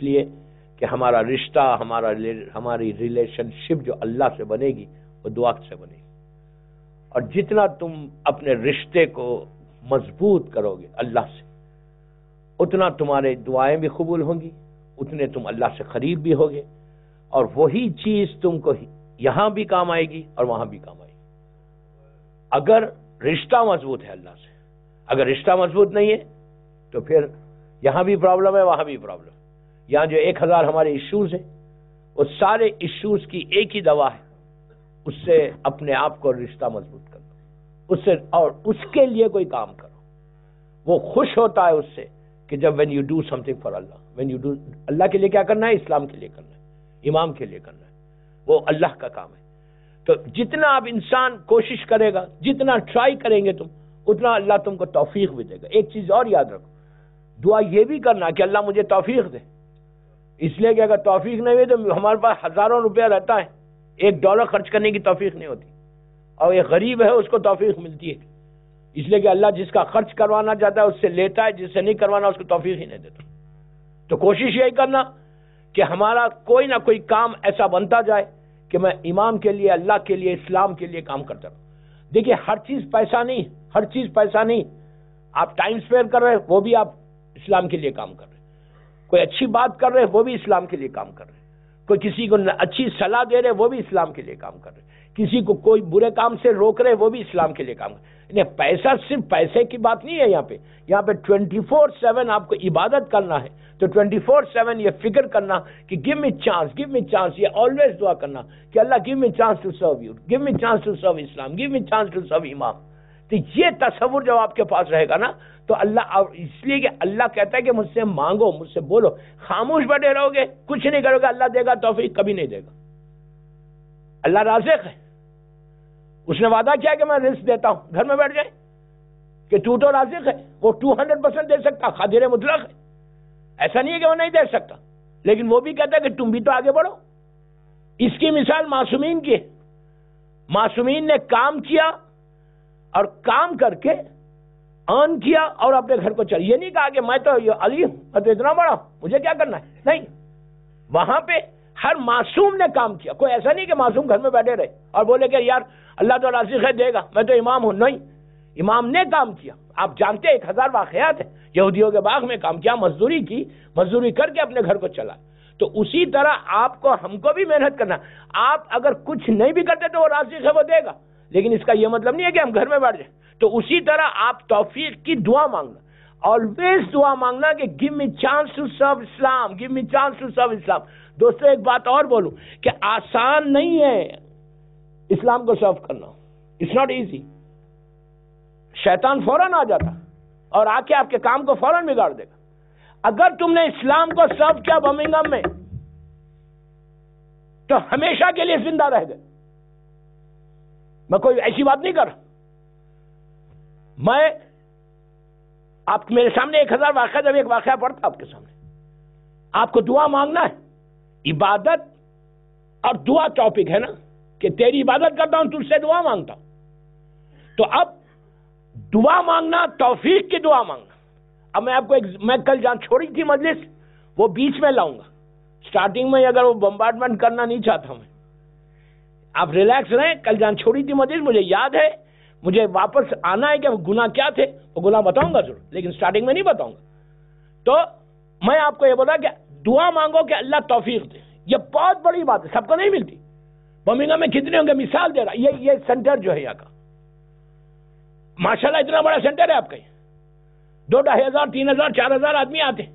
اس لیے کہ ہمارا رشتہ، ہماری ریلیشن شپ جو اللہ سے بنے گی وہ دعا سے بنے گی، اور جتنا تم اپنے رشتے کو مضبوط کرو گے اللہ سے، اتنا تمہارے دعائیں بھی قبول ہوں گی، اتنے تم اللہ سے قریب بھی ہوگے، اور وہی چیز تم کو یہاں بھی کام آئے گی اور وہاں بھی کام آئے گی، اگر رشتہ مضبوط ہے اللہ سے۔ اگر رشتہ مضبوط نہیں ہے تو پھر یہاں بھی پرابلم ہے، وہاں بھی پرابلم ہے۔ یہاں جو 1000 ہمارے ایشوز ہیں، وہ سارے ایشوز کی ایک ہی دوا ہے، اس سے اپنے آپ کو رشتہ مضبوط کرو، اس سے، اور اس کے لیے کوئی کام کرو۔ وہ خوش ہوتا ہے اس سے کہ جب when you do something for Allah، when you do، اللہ کے لیے کیا کرنا ہے؟ اسلام کے لیے کرنا ہے، امام کے لیے کرنا ہے، وہ اللہ کا کام ہے۔ تو جتنا اب انسان کوشش کرے گا، جتنا ٹرائی کریں گے تم، اتنا اللہ تم کو توفیق بھی دے گا۔ ایک چیز اور یاد رکھو، دعا یہ بھی کرنا کہ اللہ مجھے توفیق دے، اس لیے کہ اگر توفیق نہیں ہوئی تو ہمارے پاس ہزاروں روپیہ رہتا ہے، $1 خرچ کرنے کی توفیق نہیں ہوتی، اور ایک غریب ہے اس کو توفیق ملتی ہے، اس لیے کہ اللہ جس کا خرچ کروانا چاہتا ہے اس سے لیتا ہے، جس سے نہیں کروانا اس کو توفیق ہی نہیں دیتا۔ تو کوشش یہی کرنا کہ ہمارا کوئی نہ کوئی کام ایسا بنتا جائے کہ میں امام کے لیے، اللہ کے لیے، اسلام کے لیے کام کرتا رہوں۔ دیکھیے ہر چیز پیسہ نہیں، ہر چیز پیسہ نہیں، آپ ٹائم اسپیئر کر رہے ہیں وہ بھی آپ اسلام کے لیے کام کر رہے ہیں، کوئی اچھی بات کر رہے ہیں وہ بھی اسلام کے لیے کام کر رہے ہیں، کوئی کسی کو اچھی صلاح دے رہے وہ بھی اسلام کے لیے کام کر رہے ہیں، کسی کو کوئی برے کام سے روک رہے وہ بھی اسلام کے لیے کام کر رہے ہیں۔ پیسہ صرف پیسے کی بات نہیں ہے، یہاں پہ 24/7 آپ کو عبادت کرنا ہے، تو 24/7 یہ فکر کرنا کہ give me chance, give me chance, یہ آلویز دعا کرنا کہ اللہ give me chance to serve you, give me chance to serve Islam, give me chance to serve imam. تو یہ تصور جب آپ کے پاس رہے گا نا تو اللہ، اس لیے کہ اللہ کہتا ہے کہ مجھ سے مانگو، مجھ سے بولو، خاموش بیٹھے رہو گے، کچھ نہیں کرو گے، اللہ دے گا توفیق کبھی نہیں دے گا۔ اللہ رازق ہے، اس نے وعدہ کیا کہ میں رزق دیتا ہوں، گھر میں بیٹھ جائیں کہ تو رازق ہے، وہ 200% دے سکتا، قادر مطلق ہے، ایسا نہیں ہے کہ وہ نہیں دے سکتا، لیکن وہ بھی کہتا ہے کہ تم بھی تو آگے بڑھو۔ اس کی مثال معصومین کی ہے، معصومین نے کام کیا اور کام کر کے ارن کیا اور اپنے گھر کو چل، یہ نہیں کہا کہ میں تو علی ہوں، میں تو اتنا بڑا ہوں، مجھے کیا کرنا ہے، نہیں، وہاں پہ ہر معصوم نے کام کیا، کوئی ایسا نہیں کہ معصوم گھر میں بیٹھے رہے اور بولے کہ یار اللہ تو رازق ہے دے گا، میں تو امام ہوں، نہیں، امام نے کام کیا۔ آپ جانتے ہیں 1000 واقعات ہیں، یہودیوں کے باغ میں کام کیا، مزدوری کی، مزدوری کر کے اپنے گھر کو چلا۔ تو اسی طرح آپ کو، ہم کو بھی محنت کرنا، آپ اگر کچھ نہیں بھی کرتے تو وہ رازق ہے، وہ دے گا، لیکن اس کا یہ مطلب نہیں ہے کہ ہم گھر میں بیٹھ جائیں۔ تو اسی طرح آپ توفیق کی دعا مانگنا، آلویز دعا مانگنا کہ give me chance to serve Islam, give me chance to serve Islam. دوستو ایک بات اور بولوں کہ آسان نہیں ہے اسلام کو سرو کرنا، اٹس ناٹ ایزی۔ شیطان فوراً آ جاتا اور آ کے آپ کے کام کو فوراً بگاڑ دے گا۔ اگر تم نے اسلام کو سرو کیا برمنگھم میں تو ہمیشہ کے لیے زندہ رہ گئے۔ میں کوئی ایسی بات نہیں کر رہا، میں آپ میرے سامنے 1000 واقعہ، جب ایک واقعہ پڑھتا آپ کے سامنے، آپ کو دعا مانگنا ہے، عبادت اور دعا ٹاپک ہے نا، کہ تیری عبادت کرتا ہوں تجھ سے دعا مانگتا ہوں، تو اب دعا مانگنا، توفیق کی دعا مانگنا۔ اب میں آپ کو میں کل جہاں چھوڑی تھی مجلس وہ بیچ میں لاؤں گا، سٹارٹنگ میں اگر وہ بمبارڈمنٹ کرنا نہیں چاہتا میں، آپ ریلیکس رہیں۔ کل جہاں چھوڑی تھی مجلس مجھے یاد ہے، مجھے واپس آنا ہے کہ وہ گناہ کیا تھے، وہ گناہ بتاؤں گا ضرور، لیکن سٹارٹنگ میں نہیں بتاؤں گا۔ تو میں آپ کو یہ بولا کہ دعا مانگو کہ اللہ توفیق دے، یہ بہت بڑی بات ہے، سب کو نہیں ملتی۔ برمنگھم میں کتنے ہوں گے، مثال دے رہا، یہ سینٹر جو ہے یہاں کا ماشاءاللہ اتنا بڑا سینٹر ہے آپ کا، 2,000 3,000 4,000 آدمی آتے ہیں،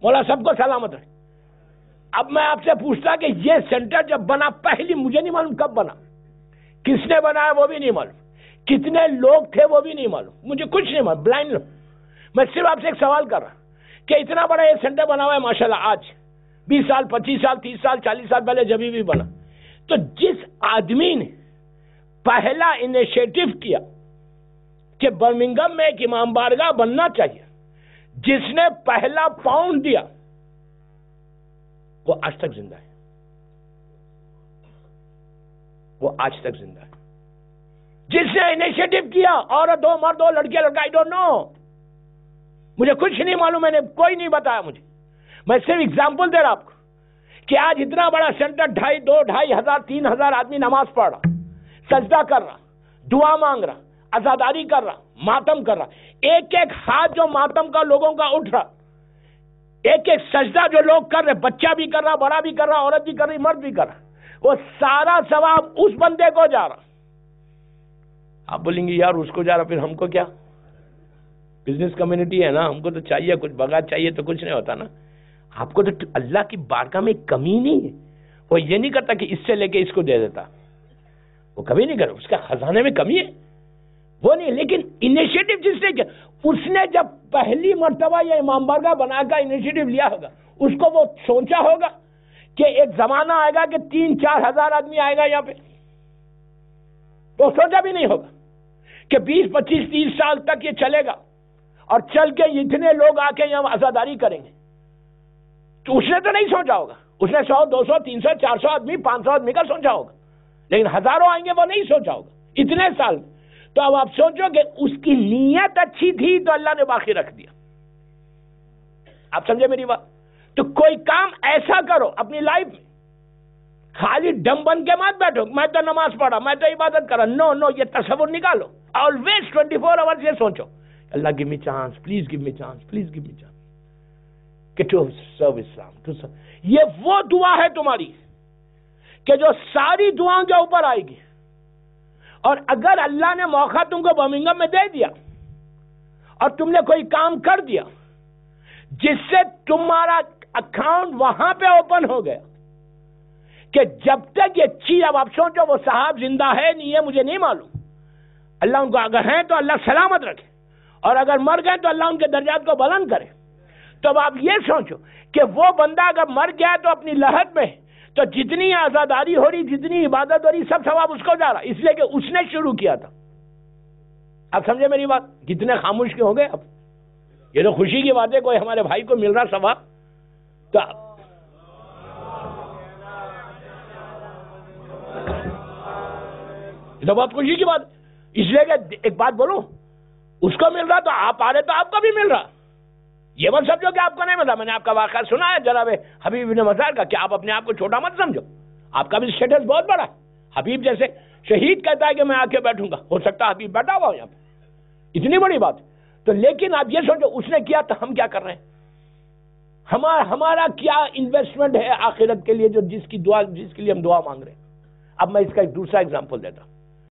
مولا سب کو سلامت رہے۔ اب میں آپ سے پوچھتا کہ یہ سینٹر جب بنا، پہلی مجھے نہیں معلوم کب بنا، کس نے بنایا وہ بھی نہیں معلوم، کتنے لوگ تھے وہ بھی نہیں معلوم، مجھے کچھ نہیں معلوم، بلائنڈ لوگ۔ میں صرف آپ سے ایک سوال کر رہا کہ اتنا بڑا یہ سینٹر بنا ہوا ہے ماشاءاللہ، آج 20 سال 25 سال 30 سال 40 سال پہلے جب بھی بنا، تو جس آدمی نے پہلا انیشیٹو کیا کہ برمنگھم میں ایک امام بارگاہ بننا چاہیے، جس نے پہلا پاؤنڈ دیا وہ آج تک زندہ ہے، وہ آج تک زندہ ہے۔ جس نے انیشیٹو کیا، عورت ہو مرد ہو لڑکے لڑکا، آئی ڈونٹ نو، مجھے کچھ نہیں معلوم، میں نے کوئی نہیں بتایا مجھے، میں صرف اگزامپل دے رہا آپ کو کہ آج اتنا بڑا سینٹر 2,500 3,000 آدمی نماز پڑھ رہا، سجدہ کر رہا، دعا مانگ رہا، عزاداری کر رہا، ماتم کر رہا، ایک ایک ہاتھ جو ماتم کا لوگوں کا اٹھ رہا، ایک ایک سجدہ جو لوگ کر رہے، بچہ بھی کر رہا، بڑا بھی کر رہا، عورت بھی کر رہی، مرد بھی کر رہا، وہ سارا ثواب اس بندے کو جا رہا. آپ بولیں گے یار اس کو جا رہا، پھر ہم کو کیا؟ بزنس کمیونٹی ہے نا، ہم کو تو چاہیے کچھ، بغیر چاہیے تو کچھ نہیں ہوتا نا. آپ کو تو اللہ کی بارگاہ میں کمی نہیں ہے. وہ یہ نہیں کرتا کہ اس سے لے کے اس کو دے دیتا، وہ کبھی نہیں کرتا. اس کا خزانے میں کمی ہے وہ نہیں، لیکن انیشیٹو جس نے کیا، اس نے جب پہلی مرتبہ یہ امام بارگاہ بنا کا انیشیٹو لیا ہوگا، اس کو وہ سوچا ہوگا کہ ایک زمانہ آئے گا کہ 3-4 ہزار آدمی آئے گا یہاں پہ. وہ سوچا بھی نہیں ہوگا کہ 20-25-30 سال تک یہ چلے گا اور چل کے اتنے لوگ آ کے یہاں عزاداری کریں گے. تو اس نے تو نہیں سوچا ہوگا، اس نے 100 200 300 400 آدمی 500 آدمی کا سوچا ہوگا، لیکن ہزاروں آئیں گے وہ نہیں سوچا ہوگا اتنے سال. تو اب آپ سوچو کہ اس کی نیت اچھی تھی تو اللہ نے باقی رکھ دیا. آپ سمجھے میری بات؟ تو کوئی کام ایسا کرو اپنی لائف میں، خالی ڈم بن کے مت بیٹھو میں تو نماز پڑھا، میں تو عبادت کرا. نو، یہ تصور نکالو. آلویز 24 آورز یہ سوچو، اللہ give me chance, please give me chance, please give me chance کہ ٹو سرو اسلام. یہ وہ دعا ہے تمہاری کہ جو ساری دعاؤں کے اوپر آئے گی. اور اگر اللہ نے موقع تم کو برمنگھم میں دے دیا اور تم نے کوئی کام کر دیا جس سے تمہارا اکاؤنٹ وہاں پہ اوپن ہو گیا کہ جب تک یہ چیز، اب آپ سوچو وہ صاحب زندہ ہے نہیں ہے مجھے نہیں معلوم، اللہ ان کو اگر ہیں تو اللہ سلامت رکھے، اور اگر مر گئے تو اللہ ان کے درجات کو بلند کرے. تو اب آپ یہ سوچو کہ وہ بندہ اگر مر گیا تو اپنی لہد میں تو جتنی آزاداری ہو رہی، جتنی عبادت ہو رہی، سب ثواب اس کو جا رہا، اس لیے کہ اس نے شروع کیا تھا. آپ سمجھے میری بات؟ کتنے خاموش کے ہو گئے اب؟ یہ تو خوشی کی بات ہے کوئی ہمارے بھائی کو مل رہا ثواب. تو یہ تو بہت خوشی کی بات، اس لیے کہ ایک بات بولوں، اس کو مل رہا تو آپ آ رہے تو آپ کو بھی مل رہا. یہ مت سمجھو کہ آپ کو نہیں مل رہا. میں نے آپ کا واقعہ سنا ہے جناب حبیب بن مظاہر کا، کہ آپ اپنے آپ کو چھوٹا مت سمجھو، آپ کا بھی اسٹیٹس بہت بڑا ہے. حبیب جیسے شہید کہتا ہے کہ میں آ کے بیٹھوں گا، ہو سکتا ہے حبیب بیٹھا ہوا ہو یہاں پہ، اتنی بڑی بات. تو لیکن آپ یہ سوچو اس نے کیا تو ہم کیا کر رہے ہیں؟ ہمارا کیا انویسٹمنٹ ہے آخرت کے لیے، جو جس کے لیے ہم دعا مانگ رہے ہیں. اب میں اس کا ایک دوسرا اگزامپل دیتا ہوں.